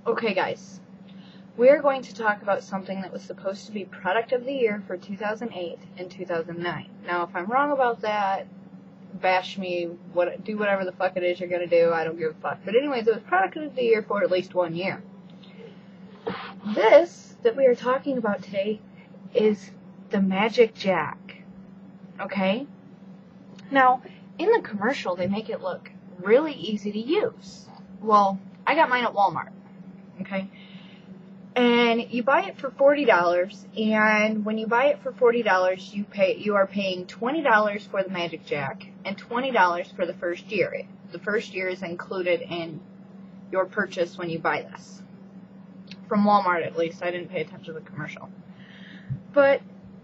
Okay guys, we are going to talk about something that was supposed to be Product of the Year for 2008 and 2009. Now if I'm wrong about that, bash me, do whatever the fuck it is you're going to do, I don't give a fuck. But anyways, it was Product of the Year for at least 1 year. This that we are talking about today is the Magic Jack. Okay? Now, in the commercial they make it look really easy to use. Well, I got mine at Walmart. Okay, and you buy it for $40, and when you buy it for $40, you are paying $20 for the Magic Jack and $20 for the first year. The first year is included in your purchase when you buy this. From Walmart, at least. I didn't pay attention to the commercial. But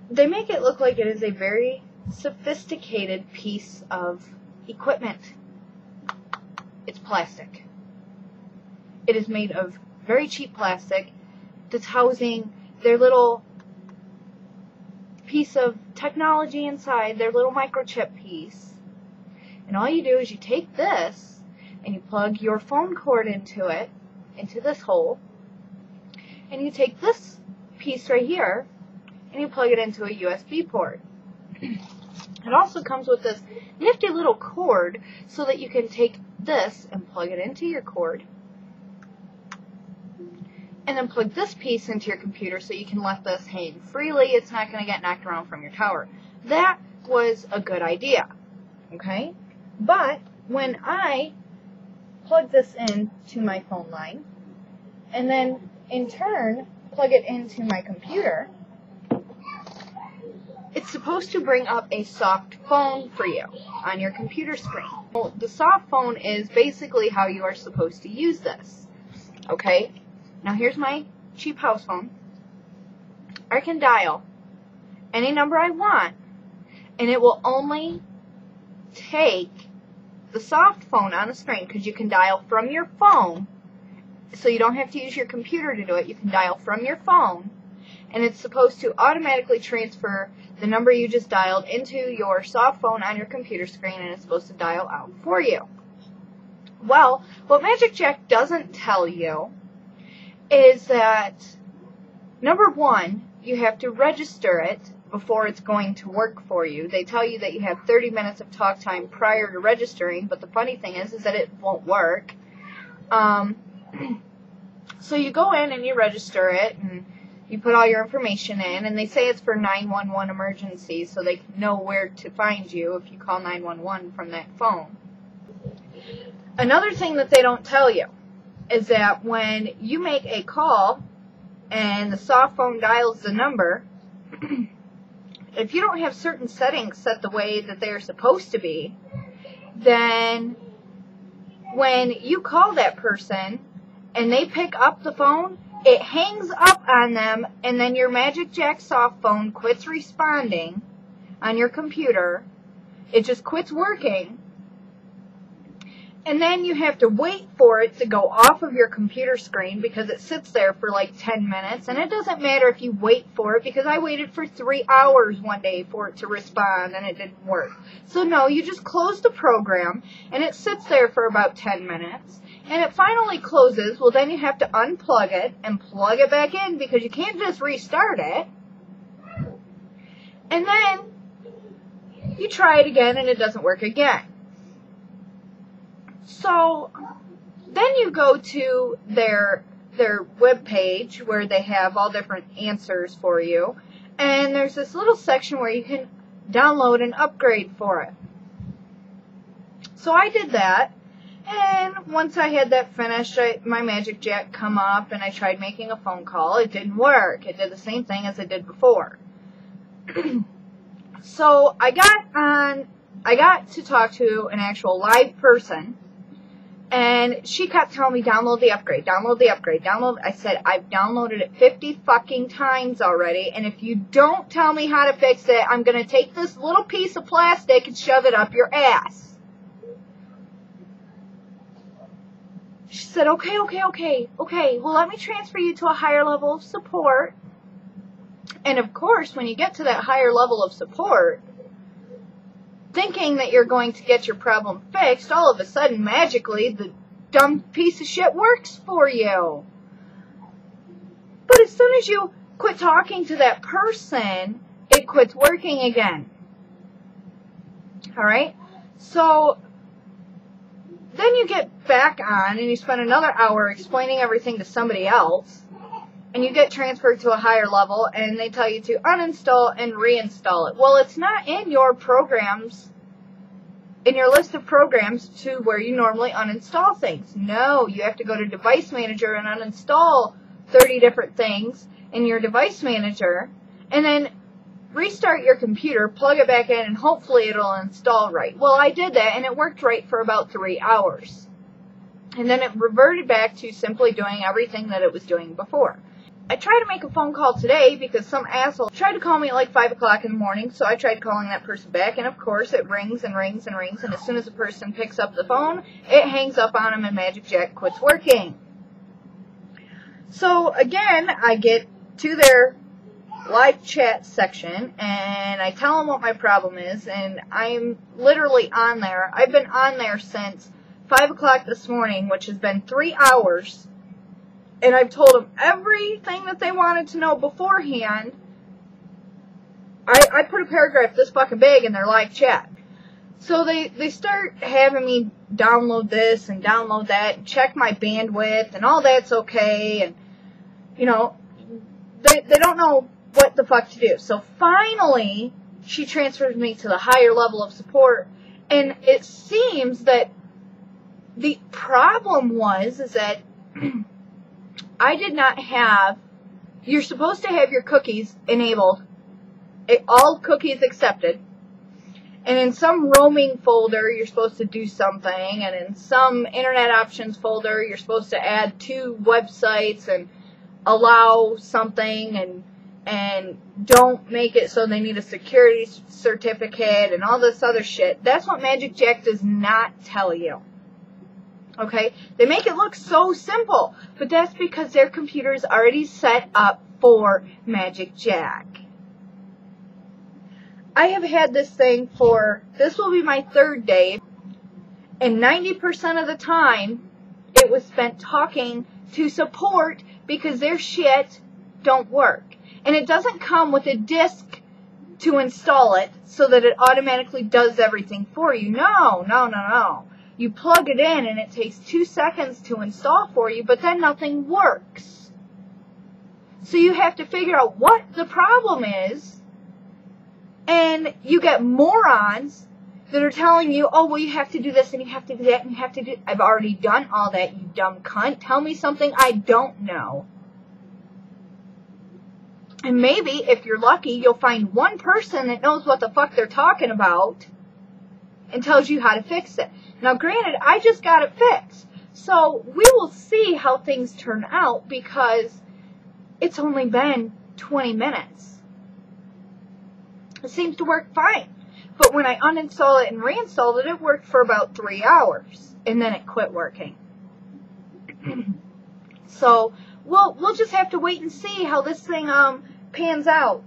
they make it look like it is a very sophisticated piece of equipment. It's plastic. It is made of very cheap plastic that's housing their little piece of technology inside, their little microchip piece. And all you do is you take this and you plug your phone cord into it, into this hole, and you take this piece right here and you plug it into a USB port. It also comes with this nifty little cord so that you can take this and plug it into your cord, and then plug this piece into your computer so you can let this hang freely. It's not going to get knocked around from your tower. That was a good idea, okay? But when I plug this into my phone line, and then in turn plug it into my computer, it's supposed to bring up a soft phone for you on your computer screen. Well, the soft phone is basically how you are supposed to use this, okay? Now here's my cheap house phone. I can dial any number I want, and it will only take the soft phone on the screen, because you can dial from your phone, so you don't have to use your computer to do it. You can dial from your phone, and it's supposed to automatically transfer the number you just dialed into your soft phone on your computer screen, and it's supposed to dial out for you. Well, what Magic Jack doesn't tell you is that, number one, you have to register it before it's going to work for you. They tell you that you have 30 minutes of talk time prior to registering, but the funny thing is that it won't work. So you go in and you register it, and you put all your information in, and they say it's for 911 emergencies, so they know where to find you if you call 911 from that phone. Another thing that they don't tell you is that when you make a call and the soft phone dials the number, if you don't have certain settings set the way that they are supposed to be, then when you call that person and they pick up the phone, it hangs up on them, and then your Magic Jack soft phone quits responding on your computer. It just quits working. And then you have to wait for it to go off of your computer screen, because it sits there for like 10 minutes. And it doesn't matter if you wait for it, because I waited for 3 hours one day for it to respond and it didn't work. So no, you just close the program and it sits there for about 10 minutes. And it finally closes. Well, then you have to unplug it and plug it back in, because you can't just restart it. And then you try it again and it doesn't work again. So then you go to their web page where they have all different answers for you, and there's this little section where you can download an upgrade for it. So I did that, and once I had that finished, my Magic Jack come up, and I tried making a phone call. It didn't work. It did the same thing as it did before. So I got to talk to an actual live person, and she kept telling me, download the upgrade, download the upgrade, download. I said, I've downloaded it 50 fucking times already, and if you don't tell me how to fix it, I'm going to take this little piece of plastic and shove it up your ass. She said, okay, well, let me transfer you to a higher level of support. And of course, when you get to that higher level of support, thinking that you're going to get your problem fixed, all of a sudden, magically, the dumb piece of shit works for you. But as soon as you quit talking to that person, it quits working again. Alright? So, then you get back on and you spend another hour explaining everything to somebody else, and you get transferred to a higher level, and they tell you to uninstall and reinstall it. Well, it's not in your programs, in your list of programs to where you normally uninstall things. No, you have to go to Device Manager and uninstall 30 different things in your Device Manager, and then restart your computer, plug it back in, and hopefully it'll install right. Well, I did that, and it worked right for about 3 hours. And then it reverted back to simply doing everything that it was doing before. I tried to make a phone call today because some asshole tried to call me at like 5 o'clock in the morning, so I tried calling that person back, and of course it rings and rings and rings, and as soon as the person picks up the phone, it hangs up on them and Magic Jack quits working. So again, I get to their live chat section, and I tell them what my problem is, and I'm literally on there. I've been on there since 5 o'clock this morning, which has been 3 hours, and I've told them everything that they wanted to know beforehand. I put a paragraph this fucking big in their live chat. So they start having me download this and download that, and check my bandwidth, and all that's okay, and, you know, they don't know what the fuck to do. So finally, she transfers me to the higher level of support, and it seems that the problem is that I did not have, you're supposed to have your cookies enabled, all cookies accepted, and in some roaming folder, you're supposed to do something, and in some internet options folder, you're supposed to add 2 websites and allow something, and don't make it so they need a security certificate and all this other shit. That's what Magic Jack does not tell you. Okay? They make it look so simple, but that's because their computer is already set up for Magic Jack. I have had this thing this will be my 3rd day, and 90% of the time, it was spent talking to support because their shit don't work. And it doesn't come with a disk to install it so that it automatically does everything for you. No. You plug it in and it takes 2 seconds to install for you, but then nothing works. So you have to figure out what the problem is, and you get morons that are telling you, oh, well, you have to do this and you have to do that and you have to do... I've already done all that, you dumb cunt. Tell me something I don't know. And maybe, if you're lucky, you'll find one person that knows what the fuck they're talking about and tells you how to fix it. Now, granted, I just got it fixed. So, we will see how things turn out because it's only been 20 minutes. It seems to work fine. But when I uninstalled it and reinstalled it, it worked for about 3 hours. And then it quit working. So, we'll just have to wait and see how this thing pans out.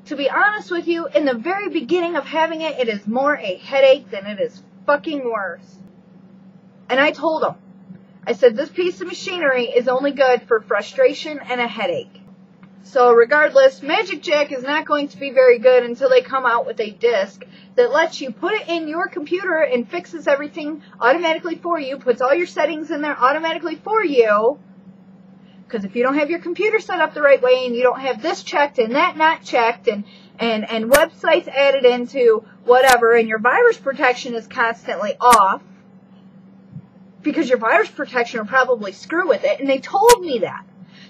To be honest with you, in the very beginning of having it, it is more a headache than it is fucking worse. And I told them, I said, this piece of machinery is only good for frustration and a headache. So regardless, Magic Jack is not going to be very good until they come out with a disc that lets you put it in your computer and fixes everything automatically for you, puts all your settings in there automatically for you. Because if you don't have your computer set up the right way and you don't have this checked and that not checked and websites added into whatever, and your virus protection is constantly off, because your virus protection will probably screw with it, and they told me that.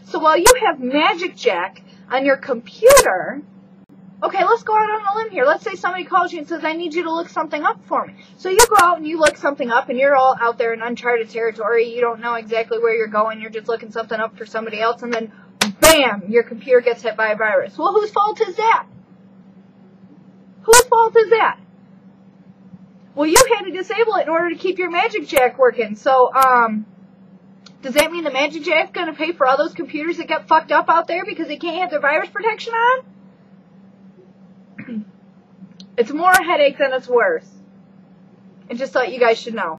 So while you have Magic Jack on your computer, okay, let's go out on a limb here. Let's say somebody calls you and says, I need you to look something up for me. So you go out and you look something up, and you're all out there in uncharted territory. You don't know exactly where you're going. You're just looking something up for somebody else, and then, bam, your computer gets hit by a virus. Well, whose fault is that? Whose fault is that? Well, you had to disable it in order to keep your Magic Jack working. So, does that mean the Magic Jack's going to pay for all those computers that get fucked up out there because they can't have their virus protection on? It's more a headache than it's worth. I just thought you guys should know.